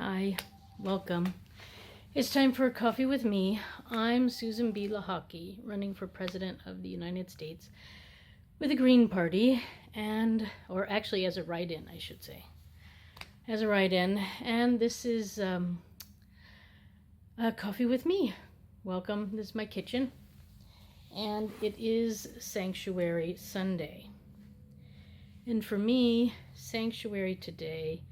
Hi, welcome. It's time for a coffee with me. I'm Susan B. Lochocki, running for President of the United States with the Green Party, or actually as a write-in, I should say. As a write-in, and this is a coffee with me. Welcome, this is my kitchen, and it is Sanctuary Sunday. And for me, Sanctuary today,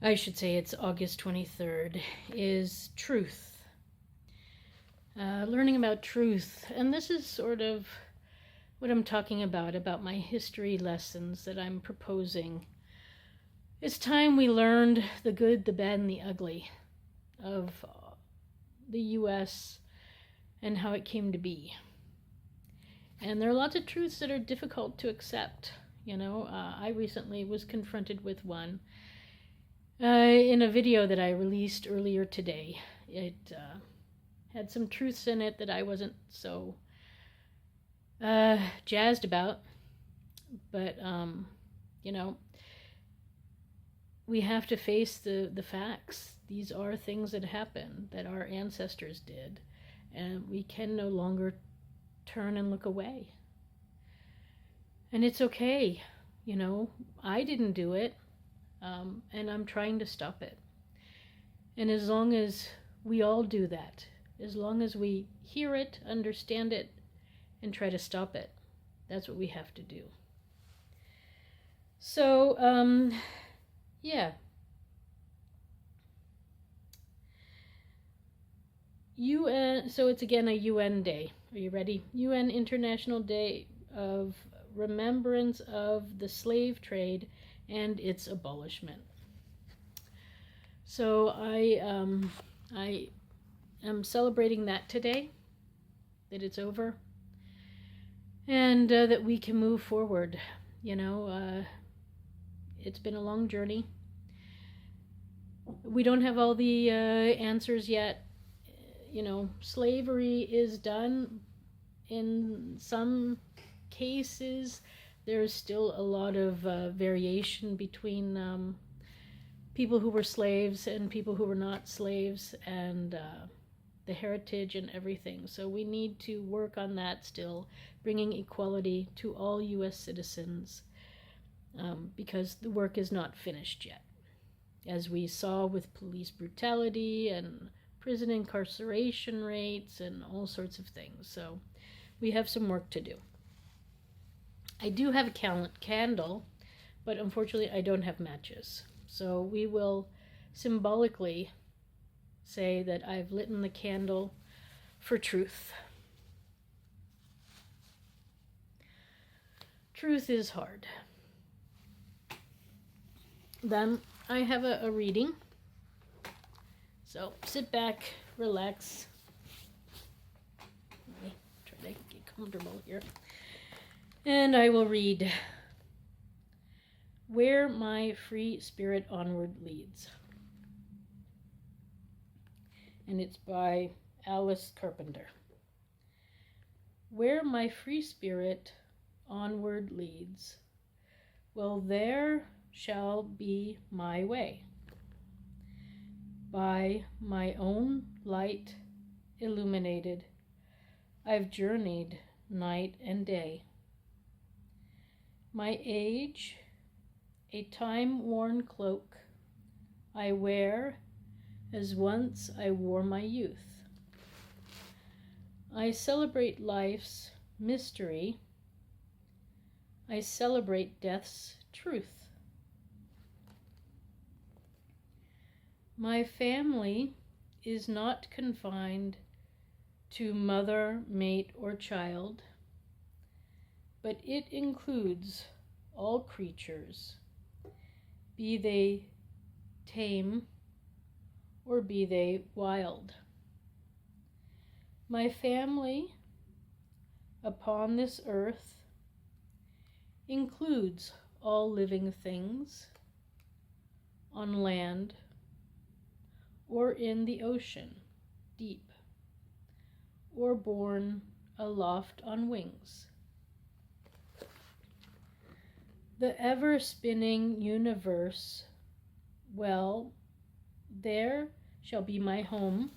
I should say it's August 23rd, is truth. Learning about truth. And this is sort of what I'm talking about my history lessons that I'm proposing. It's time we learned the good, the bad, and the ugly of the U.S. and how it came to be. And there are lots of truths that are difficult to accept. I recently was confronted with one. In a video that I released earlier today. It had some truths in it that I wasn't so jazzed about, but we have to face the facts. These are things that happen, that our ancestors did, and we can no longer turn and look away. And it's okay, I didn't do it. And I'm trying to stop it. And as long as we all do that, as long as we hear it, understand it, and try to stop it, that's what we have to do. So, UN, so it's again a UN day. Are you ready? UN International Day of Remembrance of the Slave Trade and its abolishment. So I am celebrating that today, that it's over, and that we can move forward. It's been a long journey. We don't have all the answers yet. Slavery is done in some cases. There's still a lot of variation between people who were slaves and people who were not slaves, and the heritage and everything. So we need to work on that still, bringing equality to all U.S. citizens, because the work is not finished yet. As we saw with police brutality and prison incarceration rates and all sorts of things. So we have some work to do. I do have a candle, but unfortunately I don't have matches. So we will symbolically say that I've lit the candle for truth. Truth is hard. Then I have a reading. So sit back, relax. Let me try to get comfortable here. And I will read Where My Free Spirit Onward Leads. And it's by Alice Carpenter. Where my free spirit onward leads, well, there shall be my way. By my own light illuminated, I've journeyed night and day. My age, a time-worn cloak, I wear as once I wore my youth. I celebrate life's mystery. I celebrate death's truth. My family is not confined to mother, mate, or child, but it includes all creatures, be they tame or be they wild. My family upon this earth includes all living things on land or in the ocean deep, or borne aloft on wings. The ever-spinning universe, well, There shall be my home.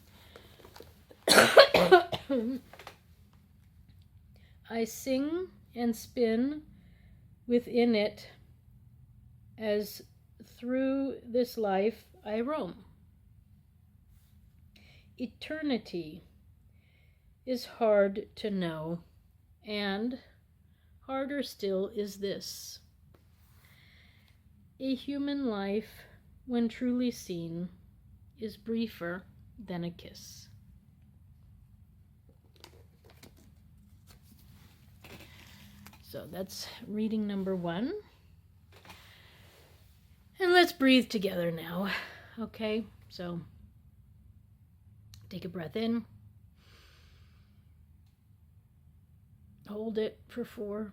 I sing and spin within it as through this life I roam. Eternity is hard to know, and harder still is this. A human life, when truly seen, is briefer than a kiss. So that's reading number 1. And let's breathe together now. Okay, so take a breath in. Hold it for 4.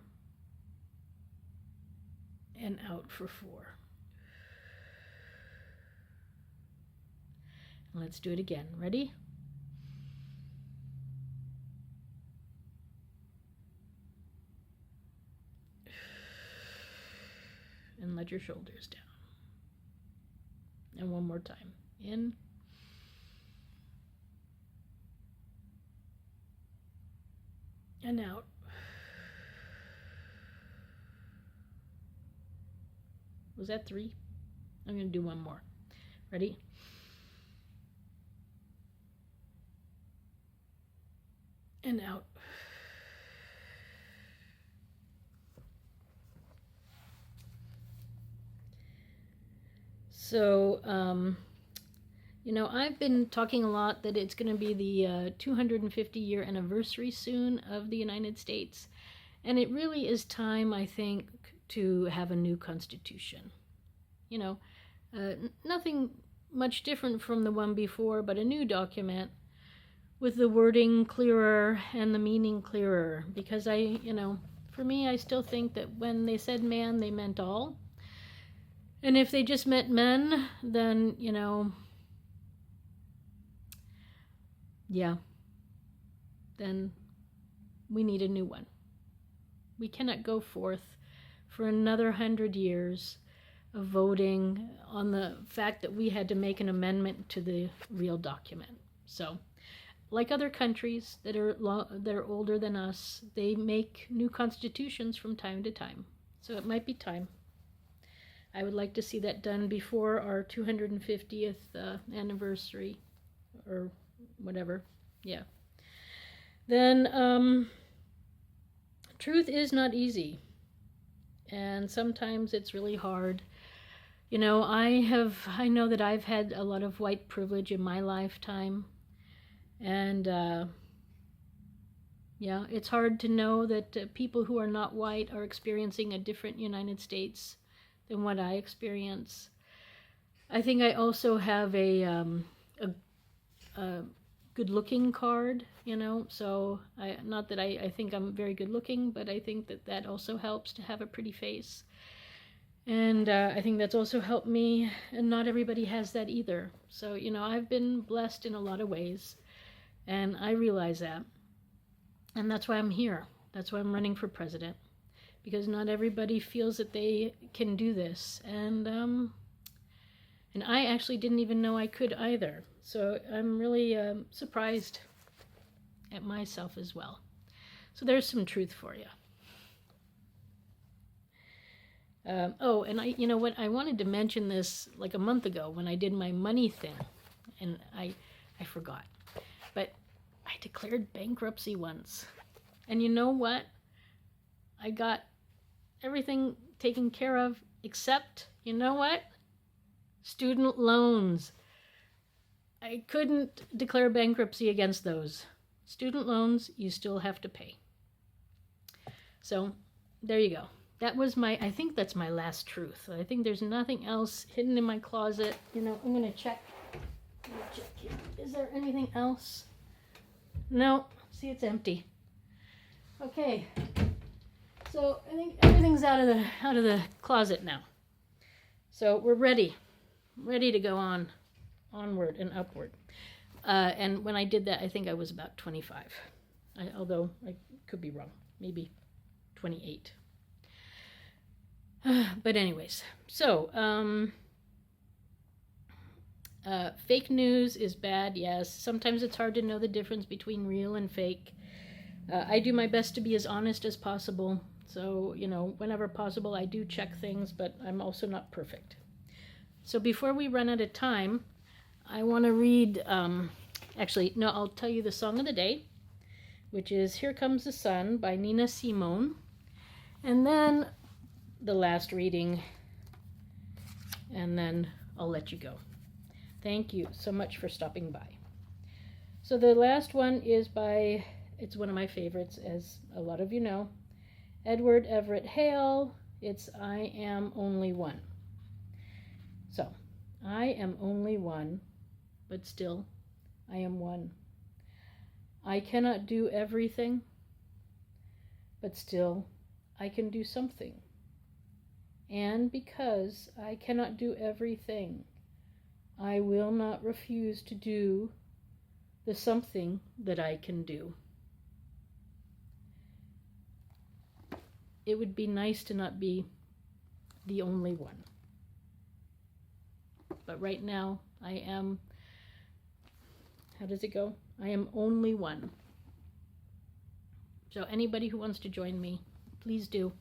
And out for 4. And let's do it again. Ready? And let your shoulders down. And one more time. In. And out. Was that 3? I'm going to do one more. Ready? And out. So, I've been talking a lot that it's going to be the 250-year anniversary soon of the United States. And it really is time, I think, to have a new constitution. Nothing much different from the one before, but a new document with the wording clearer and the meaning clearer. Because for me, I still think that when they said man, they meant all. And if they just meant men, then, then we need a new one. We cannot go forth for another 100 years of voting on the fact that we had to make an amendment to the real document. So, like other countries that are older than us, they make new constitutions from time to time. So it might be time. I would like to see that done before our 250th anniversary or whatever. Yeah. Then, truth is not easy. And sometimes it's really hard. I know that I've had a lot of white privilege in my lifetime. And, it's hard to know that people who are not white are experiencing a different United States than what I experience. I think I also have a good-looking card, so not that I think I'm very good-looking, but I think that also helps to have a pretty face. And I think that's also helped me, and not everybody has that either. So, I've been blessed in a lot of ways, and I realize that. And that's why I'm here. That's why I'm running for president. Because not everybody feels that they can do this. And I actually didn't even know I could either. So I'm really surprised at myself as well. So there's some truth for you. And I wanted to mention this like a month ago when I did my money thing. And I forgot. But I declared bankruptcy once. And you know what? I got everything taken care of except, you know what? Student loans. I couldn't declare bankruptcy against those. Student loans, you still have to pay. So, there you go. I think that's my last truth. I think there's nothing else hidden in my closet. I'm going to check. Here. Is there anything else? No. See, it's empty. Okay. So I think everything's out of the closet now. So we're ready to go onward and upward. And when I did that, I think I was about 25. Although I could be wrong, maybe 28. But anyways, so Fake news is bad, yes. Sometimes it's hard to know the difference between real and fake. I do my best to be as honest as possible. So, whenever possible, I do check things, but I'm also not perfect. So before we run out of time, I want to read, I'll tell you the song of the day, which is Here Comes the Sun by Nina Simone. And then the last reading, and then I'll let you go. Thank you so much for stopping by. So the last one is it's one of my favorites, as a lot of you know, Edward Everett Hale. It's I Am Only One. So, I am only one, but still, I am one. I cannot do everything, but still, I can do something. And because I cannot do everything, I will not refuse to do the something that I can do. It would be nice to not be the only one. But right now, I am, how does it go? I am only one. So anybody who wants to join me, please do.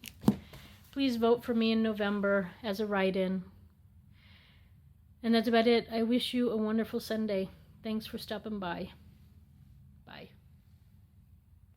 Please vote for me in November as a write-in. And that's about it. I wish you a wonderful Sunday. Thanks for stopping by.